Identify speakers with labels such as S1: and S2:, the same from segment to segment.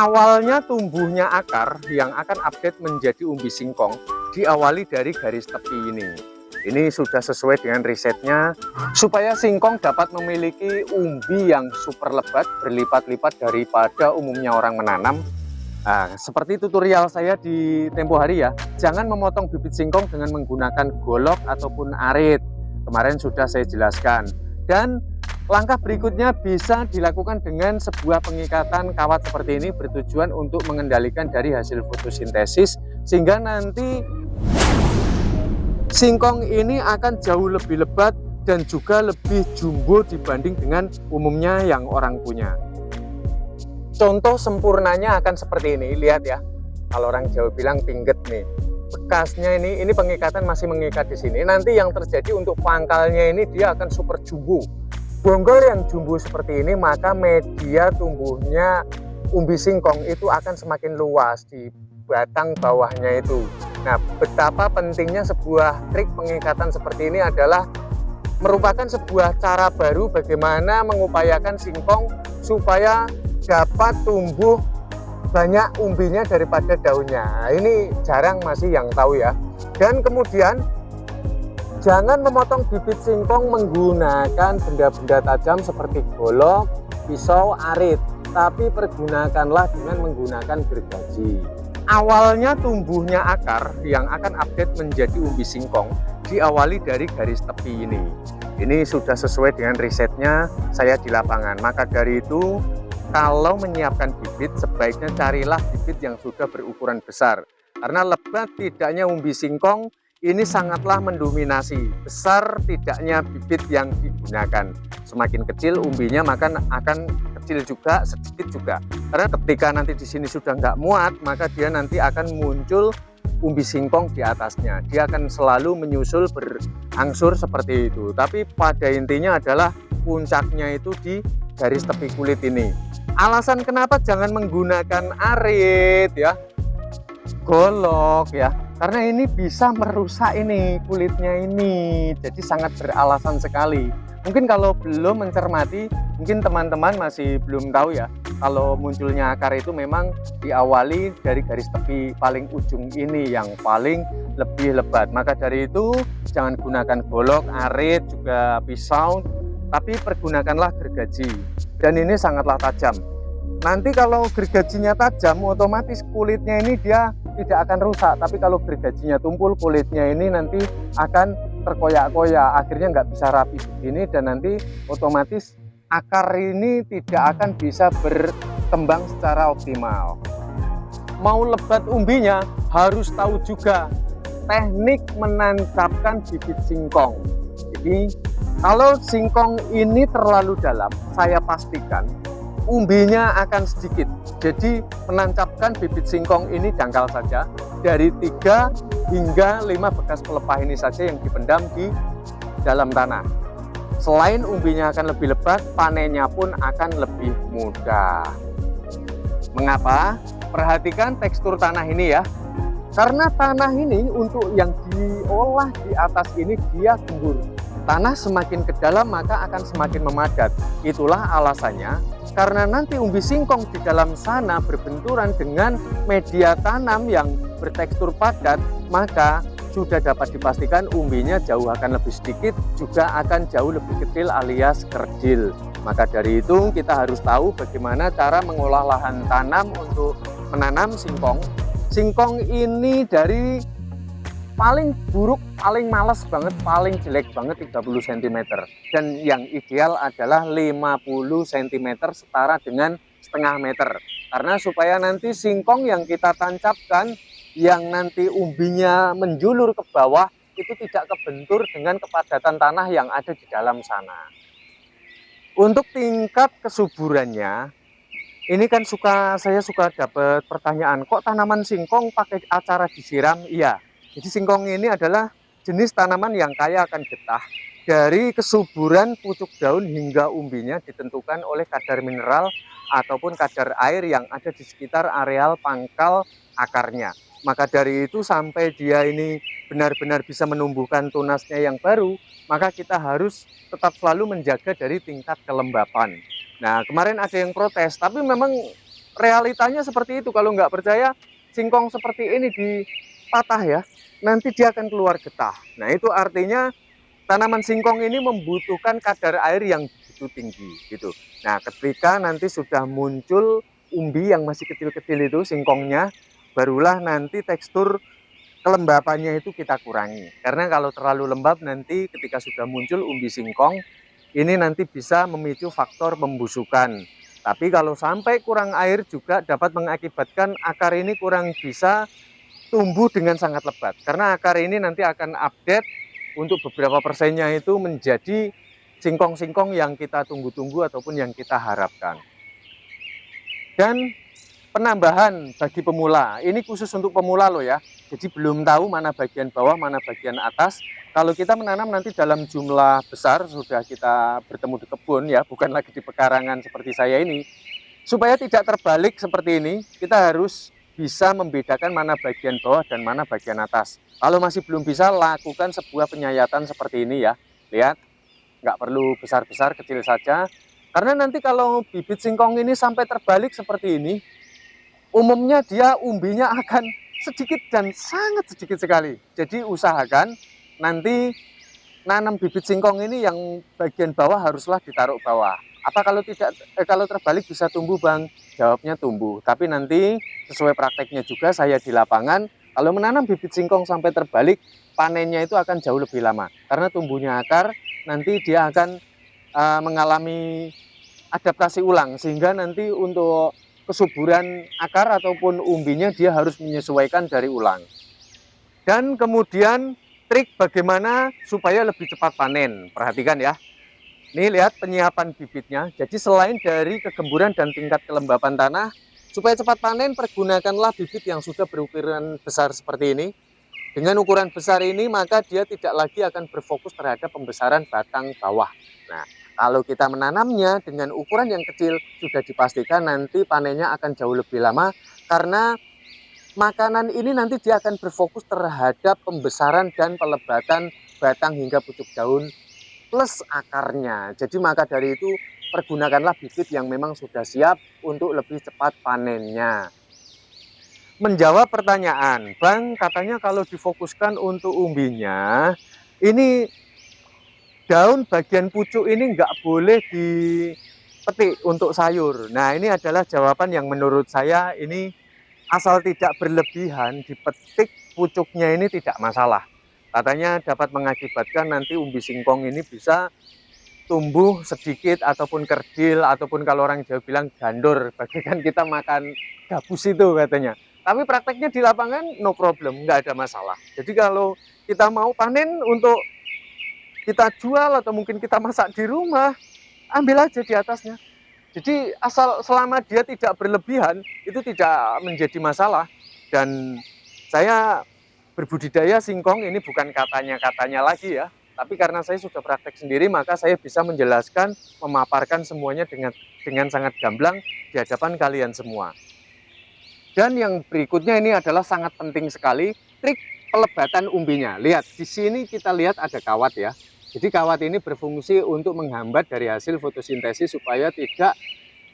S1: Awalnya tumbuhnya akar yang akan update menjadi umbi singkong diawali dari garis tepi ini. Ini sudah sesuai dengan risetnya supaya singkong dapat memiliki umbi yang super lebat berlipat-lipat daripada umumnya orang menanam. Nah, seperti tutorial saya di tempo hari ya, jangan memotong bibit singkong dengan menggunakan golok ataupun arit. Kemarin sudah saya jelaskan. Dan langkah berikutnya bisa dilakukan dengan sebuah pengikatan kawat seperti ini bertujuan untuk mengendalikan dari hasil fotosintesis sehingga nanti singkong ini akan jauh lebih lebat dan juga lebih jumbo dibanding dengan umumnya yang orang punya. Contoh sempurnanya akan seperti ini, lihat ya. Kalau orang Jawa bilang pingget nih. Bekasnya ini pengikatan masih mengikat di sini. Nanti yang terjadi untuk pangkalnya ini dia akan super jumbo. Bonggol yang jumbo seperti ini maka media tumbuhnya umbi singkong itu akan semakin luas di batang bawahnya itu. Nah, betapa pentingnya sebuah trik pengikatan seperti ini adalah merupakan sebuah cara baru bagaimana mengupayakan singkong supaya dapat tumbuh banyak umbinya daripada daunnya. Nah, ini jarang masih yang tahu ya. Dan kemudian jangan memotong bibit singkong menggunakan benda-benda tajam seperti golok, pisau, arit, tapi pergunakanlah dengan menggunakan gergaji. Awalnya tumbuhnya akar yang akan update menjadi umbi singkong diawali dari garis tepi ini. Ini sudah sesuai dengan risetnya saya di lapangan. Maka dari itu, kalau menyiapkan bibit, sebaiknya carilah bibit yang sudah berukuran besar. Karena lebat tidaknya umbi singkong ini sangatlah mendominasi besar tidaknya bibit yang digunakan. Semakin kecil umbinya maka akan kecil juga, sedikit juga. Karena ketika nanti di sini sudah nggak muat, maka dia nanti akan muncul umbi singkong di atasnya. Dia akan selalu menyusul berangsur seperti itu. Tapi pada intinya adalah puncaknya itu di garis tepi kulit ini. Alasan kenapa jangan menggunakan arit ya, golok ya, karena ini bisa merusak ini kulitnya ini. Jadi sangat beralasan sekali. Mungkin kalau belum mencermati, mungkin teman-teman masih belum tahu ya, kalau munculnya akar itu memang diawali dari garis tepi paling ujung ini yang paling lebih lebat. Maka dari itu jangan gunakan golok, arit, juga pisau, tapi pergunakanlah gergaji. Dan ini sangatlah tajam. Nanti kalau gergajinya tajam, otomatis kulitnya ini dia tidak akan rusak. Tapi kalau gergajinya tumpul, kulitnya ini nanti akan terkoyak-koyak. Akhirnya nggak bisa rapi begini dan nanti otomatis akar ini tidak akan bisa berkembang secara optimal. Mau lebat umbinya, harus tahu juga teknik menancapkan bibit singkong. Jadi kalau singkong ini terlalu dalam, saya pastikan umbinya akan sedikit. Jadi menancapkan bibit singkong ini dangkal saja. Dari 3 hingga 5 bekas pelepah ini saja yang dipendam di dalam tanah. Selain umbinya akan lebih lebat, panennya pun akan lebih mudah. Mengapa? Perhatikan tekstur tanah ini ya. Karena tanah ini untuk yang diolah di atas ini dia gembur. Tanah semakin ke dalam maka akan semakin memadat. Itulah alasannya, karena nanti umbi singkong di dalam sana berbenturan dengan media tanam yang bertekstur padat, maka sudah dapat dipastikan umbinya jauh akan lebih sedikit, juga akan jauh lebih kecil alias kerdil. Maka dari itu kita harus tahu bagaimana cara mengolah lahan tanam untuk menanam singkong. Singkong ini dari paling buruk, paling males banget, paling jelek banget 30 cm. Dan yang ideal adalah 50 cm setara dengan setengah meter. Karena supaya nanti singkong yang kita tancapkan, yang nanti umbinya menjulur ke bawah, itu tidak kebentur dengan kepadatan tanah yang ada di dalam sana. Untuk tingkat kesuburannya, ini kan saya suka dapat pertanyaan, kok tanaman singkong pakai acara disiram? Iya. Jadi singkong ini adalah jenis tanaman yang kaya akan getah. Dari kesuburan pucuk daun hingga umbinya ditentukan oleh kadar mineral ataupun kadar air yang ada di sekitar areal pangkal akarnya. Maka dari itu sampai dia ini benar-benar bisa menumbuhkan tunasnya yang baru, maka kita harus tetap selalu menjaga dari tingkat kelembapan. Nah, kemarin ada yang protes, tapi memang realitanya seperti itu. Kalau nggak percaya, singkong seperti ini dipatah ya, nanti dia akan keluar getah. Nah itu artinya tanaman singkong ini membutuhkan kadar air yang begitu tinggi gitu. Nah ketika nanti sudah muncul umbi yang masih kecil-kecil itu singkongnya, barulah nanti tekstur kelembapannya itu kita kurangi. Karena kalau terlalu lembab nanti ketika sudah muncul umbi singkong, ini nanti bisa memicu faktor pembusukan. Tapi kalau sampai kurang air juga dapat mengakibatkan akar ini kurang bisa tumbuh dengan sangat lebat. Karena akar ini nanti akan update untuk beberapa persennya itu menjadi singkong-singkong yang kita tunggu-tunggu ataupun yang kita harapkan. Dan penambahan bagi pemula, ini khusus untuk pemula loh ya. Jadi belum tahu mana bagian bawah, mana bagian atas. Kalau kita menanam nanti dalam jumlah besar, sudah kita bertemu di kebun ya, bukan lagi di pekarangan seperti saya ini. Supaya tidak terbalik seperti ini, kita harus bisa membedakan mana bagian bawah dan mana bagian atas. Kalau masih belum bisa, lakukan sebuah penyayatan seperti ini ya. Lihat, nggak perlu besar-besar, kecil saja. Karena nanti kalau bibit singkong ini sampai terbalik seperti ini, umumnya dia umbinya akan sedikit dan sangat sedikit sekali. Jadi usahakan nanti nanam bibit singkong ini yang bagian bawah haruslah ditaruh bawah. Apa kalau tidak, kalau terbalik bisa tumbuh Bang? Jawabnya tumbuh. Tapi nanti sesuai prakteknya juga saya di lapangan, kalau menanam bibit singkong sampai terbalik, panennya itu akan jauh lebih lama. Karena tumbuhnya akar, nanti dia akan mengalami adaptasi ulang. Sehingga nanti untuk kesuburan akar ataupun umbinya dia harus menyesuaikan dari ulang. Dan kemudian trik bagaimana supaya lebih cepat panen. Perhatikan ya. Ini lihat penyiapan bibitnya. Jadi selain dari kegemburan dan tingkat kelembapan tanah, supaya cepat panen pergunakanlah bibit yang sudah berukuran besar seperti ini. Dengan ukuran besar ini maka dia tidak lagi akan berfokus terhadap pembesaran batang bawah. Nah, kalau kita menanamnya dengan ukuran yang kecil, sudah dipastikan nanti panennya akan jauh lebih lama karena makanan ini nanti dia akan berfokus terhadap pembesaran dan pelebatan batang hingga pucuk daun plus akarnya. Jadi maka dari itu pergunakanlah bibit yang memang sudah siap untuk lebih cepat panennya. Menjawab pertanyaan, Bang, katanya kalau difokuskan untuk umbinya, ini daun bagian pucuk ini nggak boleh dipetik untuk sayur. Nah, ini adalah jawaban yang menurut saya ini asal tidak berlebihan, dipetik pucuknya ini tidak masalah. Katanya dapat mengakibatkan nanti umbi singkong ini bisa tumbuh sedikit ataupun kerdil ataupun kalau orang Jawa bilang gandor, bagaikan kita makan gabus itu katanya. Tapi prakteknya di lapangan no problem, nggak ada masalah. Jadi kalau kita mau panen untuk kita jual atau mungkin kita masak di rumah, ambil aja di atasnya. Jadi asal selama dia tidak berlebihan, itu tidak menjadi masalah. Dan saya berbudidaya singkong ini bukan katanya-katanya lagi ya, tapi karena saya sudah praktek sendiri, maka saya bisa menjelaskan, memaparkan semuanya dengan sangat gamblang di hadapan kalian semua. Dan yang berikutnya ini adalah sangat penting sekali, trik pelebatan umbinya. Lihat, di sini kita lihat ada kawat ya. Jadi kawat ini berfungsi untuk menghambat dari hasil fotosintesis supaya tidak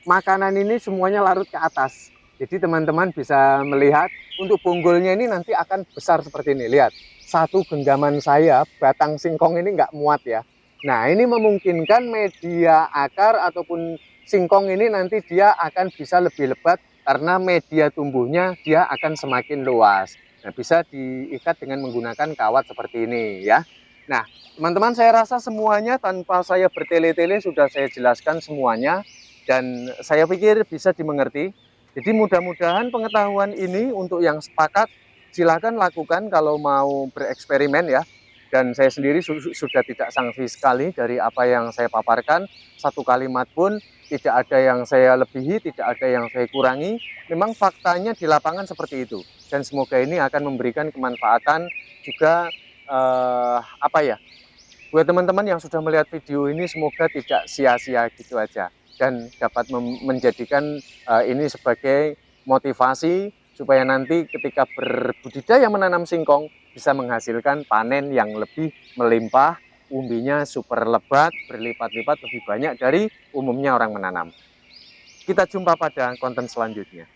S1: makanan ini semuanya larut ke atas. Jadi teman-teman bisa melihat untuk bonggolnya ini nanti akan besar seperti ini. Lihat, satu genggaman saya batang singkong ini nggak muat ya. Nah ini memungkinkan media akar ataupun singkong ini nanti dia akan bisa lebih lebat karena media tumbuhnya dia akan semakin luas. Nah bisa diikat dengan menggunakan kawat seperti ini ya. Nah teman-teman saya rasa semuanya tanpa saya bertele-tele sudah saya jelaskan semuanya. Dan saya pikir bisa dimengerti. Jadi mudah-mudahan pengetahuan ini untuk yang sepakat silakan lakukan kalau mau bereksperimen ya. Dan saya sendiri sudah tidak sangsi sekali dari apa yang saya paparkan. Satu kalimat pun tidak ada yang saya lebihi, tidak ada yang saya kurangi. Memang faktanya di lapangan seperti itu. Dan semoga ini akan memberikan kemanfaatan juga buat teman-teman yang sudah melihat video ini semoga tidak sia-sia gitu aja. Dan dapat menjadikan ini sebagai motivasi supaya nanti ketika berbudidaya menanam singkong bisa menghasilkan panen yang lebih melimpah, umbinya super lebat, berlipat-lipat lebih banyak dari umumnya orang menanam. Kita jumpa pada konten selanjutnya.